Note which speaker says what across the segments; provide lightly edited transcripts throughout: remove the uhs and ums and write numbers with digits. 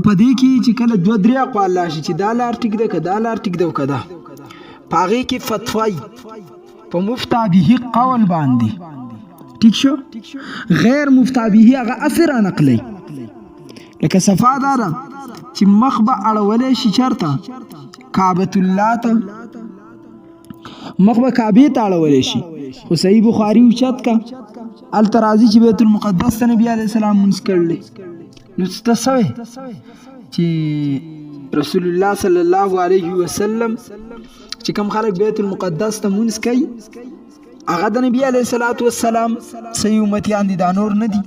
Speaker 1: په دې کې چې کله دوه درې اقوال راشي چې دا لار ټیک ده که دا لار ټیک ده او که دا په هغې کې فتوی په مفتا به قول باندې ټیک شو غیر مفتا به هغه اثر نقلی لکه صفا دا ده چې مخ به اړولی شي چېرته کعبة الله ته مخ به کعبې ته اړولی شي خو صحیح بخاري اوچت کا هلته راځي چې بیت المقدس ته نبي علیه السلام مونځ کړلی نو ته څه وې چې رسول الله صلی الله علیه وسلم چې کوم خلک بیت المقدس ته مونځ کوي هغه د نبي علیه السلام صحیح امتیان دي دا نور نه دي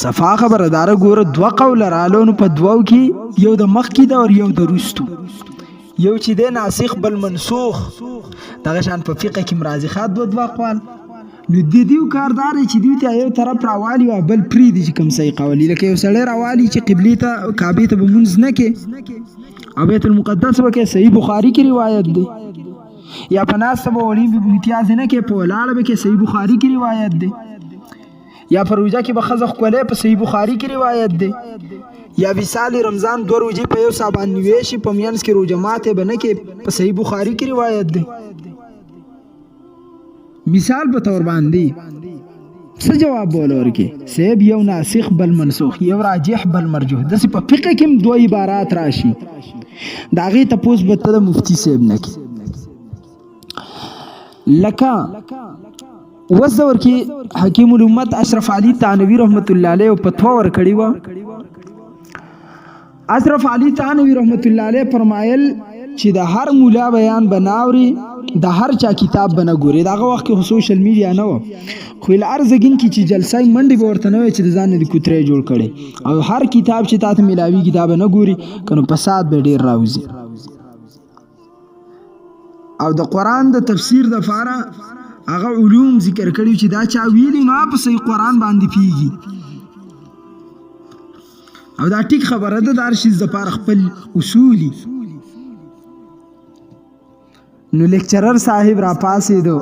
Speaker 1: صفا خبره داره ګوره دوه قوله رالو نو په دوو کې یو د مخکې ده او یو د وروستو یو چې دی ناسخ بل منسوخ دغه شان په فقه کې مرازخات دوه اقوال نو د دیو کاردار چې دیو ته یو طرف راوالي او بل پرېږدي چې کوم صحیح قولي لکه یو سړی راوالي چې قبلې ته کعبې ته به مونځ نه کې او بیت المقدس به کې صحیح بخاري کې روایت دی یا په ناسته به ولیم امتیاز نه کې په ولاړه به کې صحیح بخاري کې روایت دی یا په روژه کې به ښځه ښکلی په صحیح بخاري کې روایت دی یا وصال رمضان دوه روژې په یو سا باندې نیوی شي په منځ کې روژه ماتې به نه کې په صحیح بخاري کې روایت دی مثال په طور باندې څه جواب بوله ورکې صاحب یو ناسخ بل منسوخ یو راجح بل مرجوح داسې په فقه کې هم دوه عبارات راشي د هغې تپوس به ته د مفتي صاحب نه کې لکه اوس دور کې حکیم الامت اشرف علي تانوي رحمت الله علیه فتوا ورکړې وه اشرف علي تانوي رحمت الله علیه فرمایل چې د هر مولا بیان بناوري د هر چا کتاب بنه ګوري دغه وخت کې سوشل میډیا نه و خو الارزګین کې چې جلسه منډي به ورته نه وي چې د ځان د کوترې جوړ کړي او هر کتاب چې تاسو ملاوي کتاب نه ګوري کنه فساد به ډیر راوځي او د قران د تفسیر د فاره هغه علوم ذکر کړي چې دا چا ویلي نو په صحیح قران باندې پیږي او دا ټیک خبره ده د هر شي د پاره خپل اصولي نو لیکچرر صاحب را پاسې دو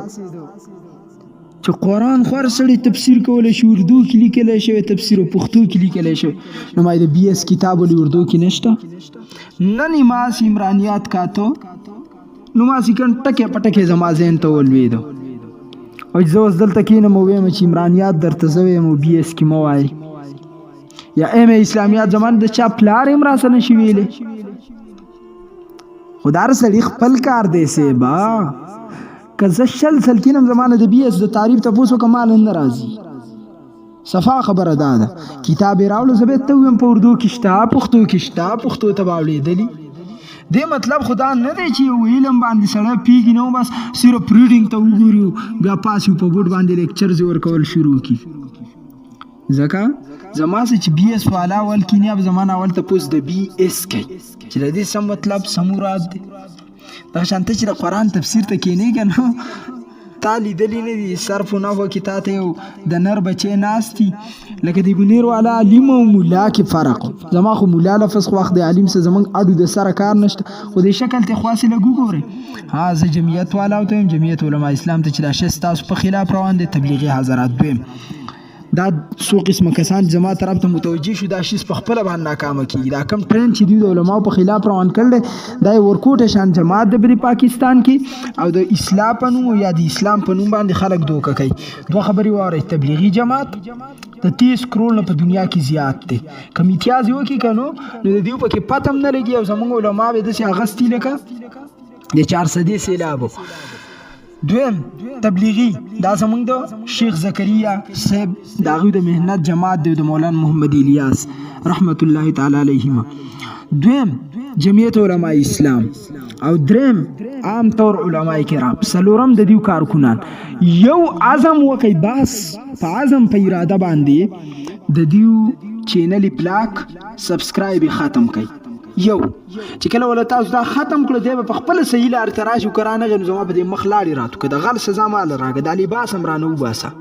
Speaker 1: چې قرآن خور سړی تفسیر کولی شي اردو کې لیکلی شوی تفسیر او پښتو کې لیکلی شوی نو ما د بی اس کتاب ولې اردو کې نشته نن ماس عمرانیات کاتو نو ما سکن ټکې پټکې زما ذهن ته ولوېدو او زه اوس دلته کښېنم او ویم چې عمرانیات درته زه ویم او بی اس کې مه وایي یا ایم اسلامیات زمان د چا پلار هم راسه نشي ویلی خدار سړي خپل کار دی سیبا که زه شل سل کینم زمانه د بی اس د تعریف تپوس وکړم مال نه راځي صفا خبره دا ده کتاب یې راوړو زه به ته ویم په اردو کې شته پښتو کې شته پښتو ته به اورېدلي دې مطلب خدا نه دی چې یو علم باندې سړی پیږي نو بس صرف ریډینګ ته وګوري بیا پاس یو په بورډ باندې لیکچرز ورکول شروع کړي ځکه زما چې بی اس والا اول کینی اب زمانه اول تپوس د بی اس کوي چې د دې سم مطلب سم مراد دی دغه شانته چې د قرآن تفسیر ته کښېنېږه نو تا لیدلي نه دي صرف و نحو کې تا ته یو د نر بچی ناست دي لکه د بنیر والا علیم او ملا کې فرق زما خو ملا لفظ خو وخت د علیم سره زمونږ اډو د سره کار نشته خو د شکل ته خواصې لږ وګورئ ها زه جمعیت والا ته یم جمعیت علما اسلام ته چې دا شی ستاسو په خلاف روان دی تبلیغي حضرات دویم دا څو قسمه کسان زما طرف ته متوجه شو دا شی په خپل باندې ناکامه کیږي دا کم ټرند چې دی د علماو په خلاف روان کړل دا ورکوټ شان جماعت د بری پاکستان کې او د اسلام په نوم یا د اسلام په نوم باندې خلک دوکه کوي دوه خبري واره تبلیغي جماعت د 30 کروڑ په دنیا کې زیات دي کم امتیاز یو کې کنو نو د دیو په کې پاتم نه لګي او زموږ علما به د اغستی لکه د 400 سیلابو دویم تبلیغی دا زمونږ د شیخ زکریا صاحب د هغوی د مهنت جماعت دی د مولانا محمد الیاس رحمت الله تعالی علیهما دویم جمعیت علماء اسلام او دریم عام طور علماء کرام څلورم د دیو کارکنان یو عزم وکړي بس په عزم په اراده باندې د دیو چینل پلاک سبسکرایب ختم کړي یو چې کله ول تاسو دا ختم کړو دی په خپل صحیح لار تراشو کرانه غو زما په مخ لاړی راتو که د غل سزا مال راګه د لباس هم رانه وباسه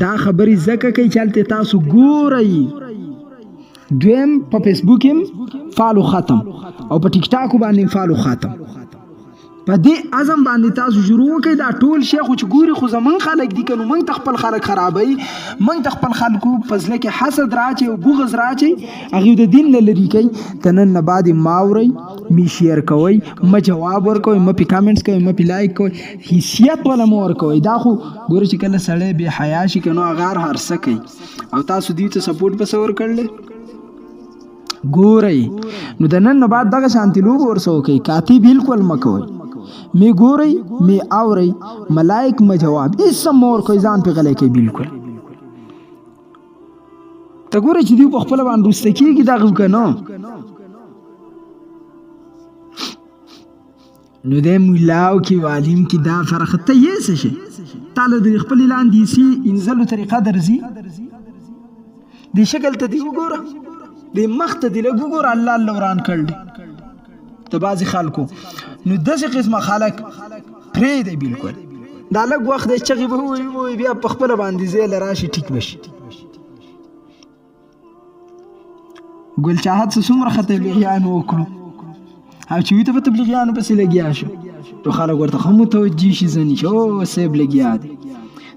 Speaker 1: دا خبرې زکه کوي چلته تاسو ګورئ دویم په فیسبوک هم فالو ختم او په ټیک ټاک باندې فالو ختم په دې عزم باندې تاسو شروع وکړئ دا ټول شی خو چې ګوري خو زمونږ خلک دي که نو موږ ته خپل خلک خرابوي موږ ته خپل خلکو په زړه کې حسد راچي او بغض راچي هغوی د دین نه لرې کوي ته نن نه بعد ما اورئ می شیر کوئ ما جواب ورکوئ ما پې کامنټس کوئ ما پې لایک کوئ حیثیت والا مه ورکوئ دا خو ګوره چې کله سړی بې حیا شي که نو هغه هر څه کوي او تاسو دوی ته سپورټ پسې ورکړلی ګورئ نو د نن نه بعد دغه شانتي لوبه ورسره وکئ کاتی بالکل مه کوئ می ګورئ می اورئ ما لایک ما جواب هېڅ هم مه ورکوئ ځان پې غلی کوئ بالکل ته ګورئ چې دوی په خپله باندې وروسته کېږي دغه که نه نو دی ملا او کې عالم کې دا فرق ته یې څه شي تا له د خپلې لاندې حصې انزلو طریقه درځي دې شکل ته دې وګوره دې مخ ته دې لږ وګوره الله الله وران کړل د بعضې خلکو نو داسې قسمه خلک پرېږدئ بالکل دا لږ وخت دی چغې به ووایي بیا په خپله باندې ځای له راشي ټیک به شي ګل چاهت څه څومره ښه تبلیغیانو وکړو او چې وي ته په تبلیغیانو پسې لګیا شو نو خلک ورته ښه متوجه شي ځنې چې او صاحب لګیا دی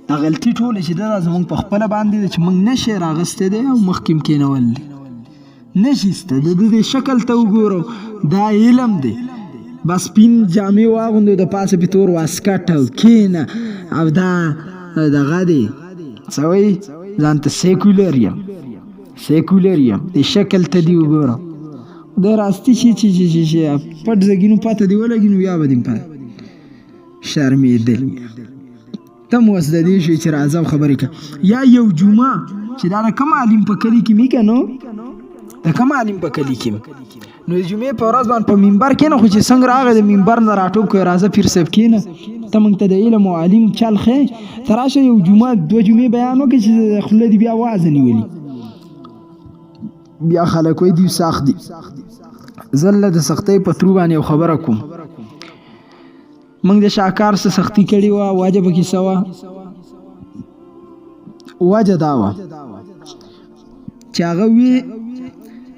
Speaker 1: دا غلطي ټوله چې ده دا زموږ په خپله باندې ده چې موږ نشی راغستی دی او مخکې م کېنول دی نشیسته د دې شکل ته وګورو دا علم دی بس سپین جامې واغوندو د پاسه پې تور واسکټ او کېنه او دا دغه دی څه وایي ځان ته سیکولر یم د شکل ته دې وګوره د راستي چې پټ زګینو پاته دی ولګي نو بیا به دې پاته شرمېدل ته مو اوس د دې شي چې راځه او خبرې کوه یا یو جمعه چې دا د کوم عالم په کلي کې مې که نو د کوم عالم په کلي کې نو د جمعې په ورځ باندې په منبر کښېنه خو چې څنګه راغی د منبر نه راټوپ کړی راځه پیر صاحب کښېنه ته موږ ته د علم او عالم چل ښیې ته راشه یو جمعه دوه جمعې بیان وکړې چې خوله دې بیا وازه نیولي بیا خلک وایي دوی سخت دي زه له د سختۍ په ترو باندې یو خبره کوم موږ د شاکار څه سختي کړې وه وجه پکې څه وه وجه دا وه چې هغه وی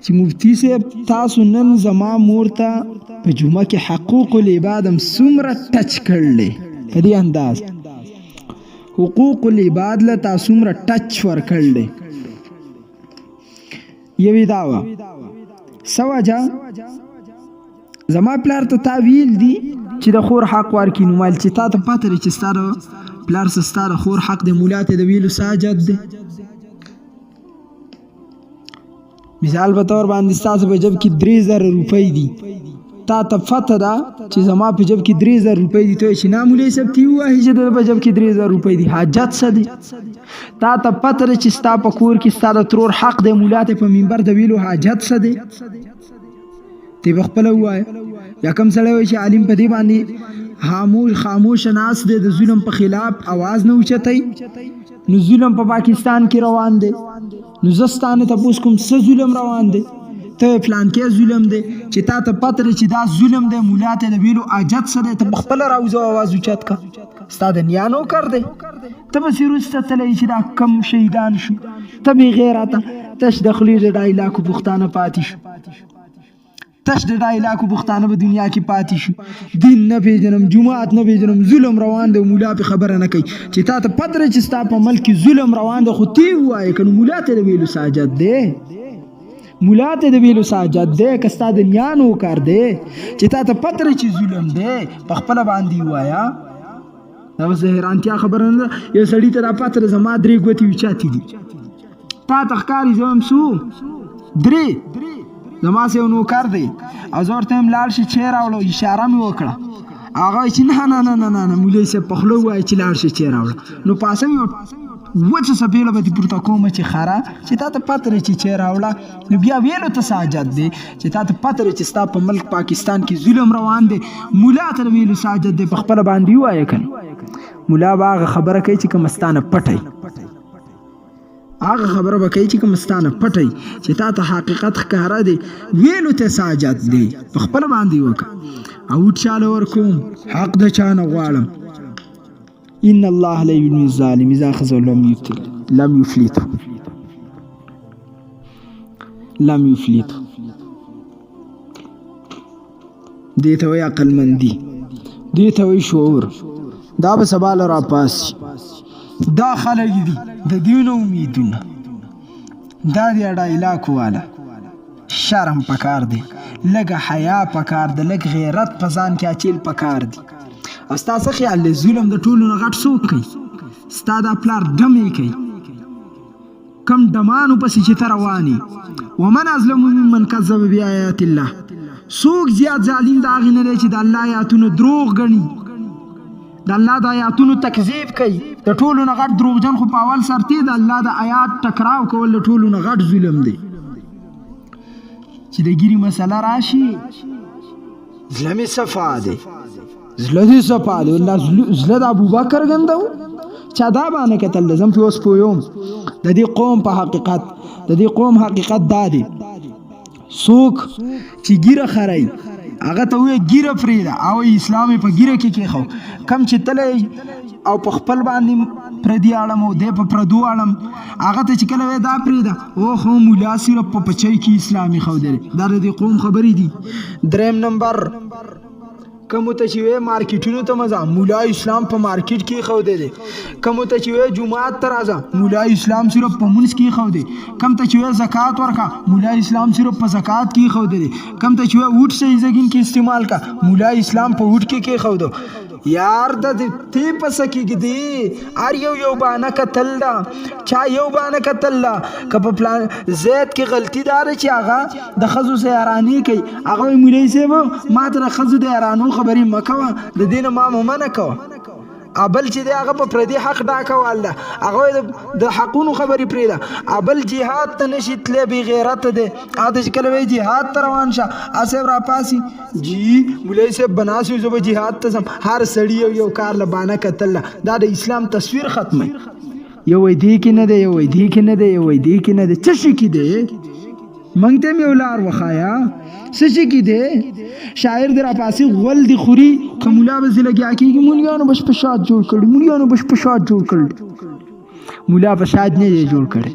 Speaker 1: چې مفتي صاحب تاسو نن زما مور ته په جمعه کې حقوق العباد هم څومره ټچ کړلی په دې انداز حقوق العباد له تا څومره ټچ ورکړلی یوې دا وه څه وجه زما پلار ته تا ویل دي چې د خور حق ورکړي نو ویل چې تا ته پته دی چې ستا د پلار څه ستا د خور حق دی مولا ته د ویلو څه حاجت دی مثال په طور باندې ستاسو په جب کې 3000 روپۍ دي تا ته پته ده چې زما په جب کې 3000 روپۍ دي ته چې نه مولوي صاحب ته ووایي چې د په جب کې 3000 روپۍ دي حاجت څه دی تا ته پته ده چې ستا په کور کې ستا د ترور حق دی مولا ته په منبر د ویلو حاجت څه دی ته به خپله ووایه یا کوم سړی وایي چې عالم په دې باندې خاموش ناست دی د ظلم په خلاف اواز نه اوچتوي نو ظلم په پاکستان کې روان دی نو زه ستا نه تپوس کوم څه ظلم روان دی ته فلان کې ظلم دی چې تا ته پته دی چې دا ظلم دی مولا ته د ویلو حاجت څه دی ته پخپله راوځه اواز اوچت که ستا د نیا نوکر دی ته پسې وروسته تللی چې دا کم شهیدان شو ته بې غیرته تش د خولې د ډایلاکو پښتانه پاتې شو تش د ډایلاکو پښتانه په دنیا کې پاتې شو دین نه پېژنم جماعت نه پېژنم ظلم روان دی مولا پې خبره نه کوي چې تا ته پته دی چې ستا په ملک کې ظلم روان دی خو تی ووایې که نو مولا ته د ویلو څه حاجت دی مولا ته د ویلو څه حاجت دی که ستا د نیا نوکر دی چې تا ته پته دی چې ظلم دی په خپله باندې ووایه دا اوس د حیرانتیا خبره نه ده یو سړي ته دا پته ده زما 3 ګوتې اوچتې دي تا ته ښکاري زه هم څو 3 زما سه یو نوکر دی او زه ورته یم لاړ شي چای راوړه اشاره مې وکړه هغه وایي چې نه مولوي صاحب په خوله ووایه چې لاړ شي چای راوړه نو پاسه مې وچه څپېړه به دې پورته کومه چې خره چې تا ته پته دی چې چای راوړه نو بیا ویلو ته څه حاجت دی چې تا ته پته دی چې ستا په ملک پاکستان کې ظلم روان دی مولا ته ویلو څه حاجت دی په خپله باندې ووایه که نه مولا به هغه خبره کوي چې کومه ستا نه پټی هغه خبره به کوي چې کوم ستا نه پټی چې تا ته حقیقت ښکاره دی ویلو ته څه حاجت دی په خپله باندې وکړه او چاله ورکوم حق د چا نه غواړم ان الله لا يملي الظالم اذا اخذه لم يفلته دې ته وایي عقلمندي دې ته وایي شعور. دا به سبا له راپاسي. دا خلک دي د دوی نه امیدونه، دا دی ډایلاګ والا. شرم پکار دی، لږه حیا پکار دی، لږ غیرت په ځان کې اچیل پکار دی. او ستا څه خیال دی ظلم د ټولو نه غټ څوک کوي؟ ستا دا پلار ډمې کوي، کم ډمانو پسې چې ته روان یې. ومن اظلم ممن کذب بآیات الله. څوک زیات ظالم د هغې نه دی چې د الله آیاتونو دروغ ګڼي، د الله د آیاتونو تکذیب کوي. د ټولو نه غټ دروغجن خو په اول سرتې د الله د آیات ټکراو کول د ټولو نه غټ ظلم دی. چې د ګیري مسله راشي، زړه مې صفا دی، زړه دې صفا دی. والله زړه د ابوبکر ګنده و. چا دا باندې کتل زم پې اوس پوهوم د دې قوم په حقیقت. د دې قوم حقیقت دا دی، څوک چې ګیره خرئ هغه ته وایي ګیره پرېږده، او اسلام یې په ګیره کې کېښو. کم چې تلی او په خپل باندې پردي اړم او دی په پردو اړم، هغه ته چې کله وایي دا پرېږده، اوهو ملا صرف په پچۍ کې اسلامي ښودلی. دا د دې قوم خبرې دي. دریم نمبر کومو ته چې وایي مارکیټونو ته مه ځه، ملا اسلام په مارکیټ کې ښودلی. کومو ته چې وایي جومات ته راځه، ملا اسلام صرف په مونځ کې ښودی. کم ته چې وایي زکات ورکړه، ملا اسلام صرف په زکات کې ښودلی. کم ته چې وایي اوټ صحیح زګین کې استعمال کا، ملا اسلام په اوټ کې ښودو. یار د تی پس کې دی ار یو باندې کتل دا چا یو باندې کتل دا که په پلان زید کې غلطی دار چې هغه د خزو سه یارانی کوي، هغه مولوی صاحب ما ته خزو د یارانو خبرې مکوه، د دین ما منه کوه. ابل چې دی هغه په پردي حق ډاکوال ده، هغه د حقونو خبرې پرېږده. ابل جهاد ته نشي تللی، بې غیرته دی. هغه چې کله وایي جهاد ته روان شه، صاحب راپاسي جی مولوی صاحب بناسي زه به جهاد ته ځم. هر سړي یو کار له بانه کتل، دا د اسلام تصویر ختموي. یو وایي دې کې نه دی، یو وایي دې کې نه دی، یو وایي دې کې نه دی. څه شي کې دی؟ موږ ته هم یو لار وښایه څه شي کې دی؟ شاعر دی راپاسي غول دی خوري، که مولا به زه لګیا کېږي مولیانو به شپشاد جوړ کړي، مولیانو به شپشاد جوړ کړي. مولا به شاد نه دی جوړ کړی.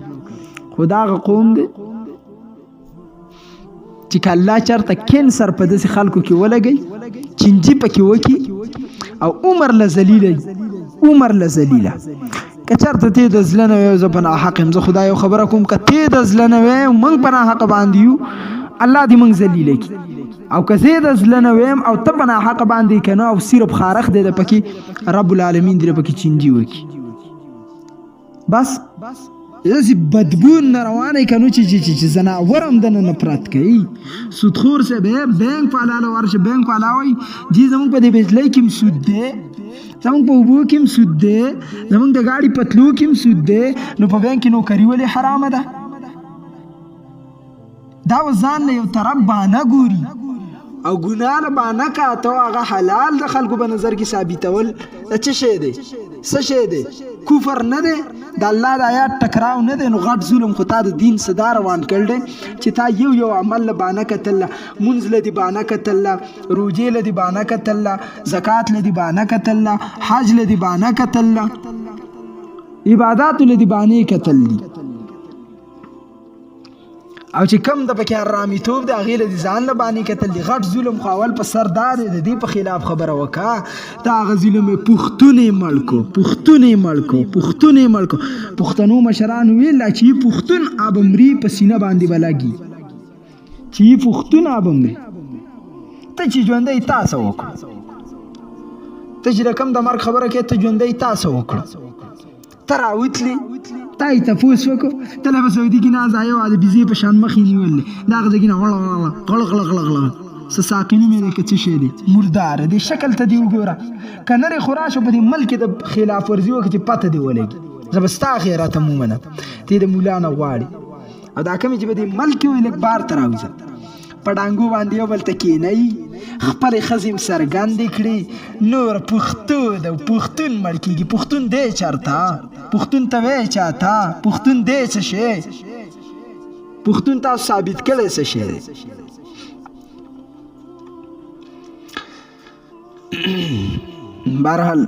Speaker 1: خو دا هغه قوم دی چې که الله چېرته کینسر په داسې خلکو کې ولګوي، چینجي پکې وکړي او عمر له ذلیله عمر له ذلیله. که چېرته ته د زړه نه وی زه په ناحق یم، زه خدای یو خبره کوم، که ته د زړه نه وی موږ په ناحقه باندې یو، الله دې موږ ذلیله کړي. او که زه د زړه نه ویم او ته په ناحقه باندې که نه، او صرف خارخ دی د پکې رب العالمین دې پکې چینجي وکړي. بس داسې بدبون نه روانې که نو چې ځناور هم دنه نفرت کوي. سودخور صاحب بینک والا له ورشه، بینک والا وایي جی زموږ په دې بجلۍ کې هم سود دی، زموږ په اوبو کې هم سود دی، زموږ د ګاډي پتلو کې هم سود دی، نو په بینک کې نوکري ولې حرامه ده؟ دا ځان له یو طرف بانه ګوري او ګناه نه بانه کاته، هغه حلال د خلکو په نظر کې ثابتول څه شی دی؟ څه شی دی؟ کفر نه دی؟ د الله د آیات ټکراو نه دی؟ نو غټ ظلم خو تا د دین صدا روان کړ دی چې تا یو عمل له بانه کتل، مونځ له دې بانه کتل، روجې له دې بانه کتل، زکات له دې بانه کتل، حج له دې بانه کتل، عبادات له دې بانه کتل دي. او چې کم د پکې حرامیتوب د هغې له دې ځان له باندې کتل دي. غټ ظلم خو اول په سر دا دی، د دې په خلاف خبره وکړه. دا هغه ظلم یې پښتون یې مړ کړو، پښتون یې مړ کړو، پښتون یې مړ کړو. پښتنو مشرانو ویل چې یې پښتون آب مري په سینه باندې به لګي، چې یې پښتون آب مري. ته چې ژوندی تا څه وکړو؟ ته چې رقم د مرګ خبره کوې، ته ژوندی تا څه وکړو؟ ته راوتلې تا یې تپوس وکړو، ته له به سعودي کې نه ځایه وه د بیزې په شان مخ یې نیولې، د هغه ځای کې نه غړ څه ساقیني مې دی که څه شی دی مرداره دی. شکل ته دې وګوره، که نرې خو راشه په دې ملک د خلاف ورزي وکړي چې پته دې ولګي. زه به ستا خیرات هم ومنم، ته د مولا نه غواړې. او دا کومې چې په دې ملک کې وي لږ بار ته راوځه، په ډانګو باندې یو بل ته کېنئ، خپلې ښځې هم څرګندې کړي. نور پښتو د پښتون مړ کېږي. پښتون دی چېرته؟ پښتون ته وایي چاته؟ پښتون دی څه شی؟ پښتون تاسو ثابت کړی څه شی دی؟ بهرحال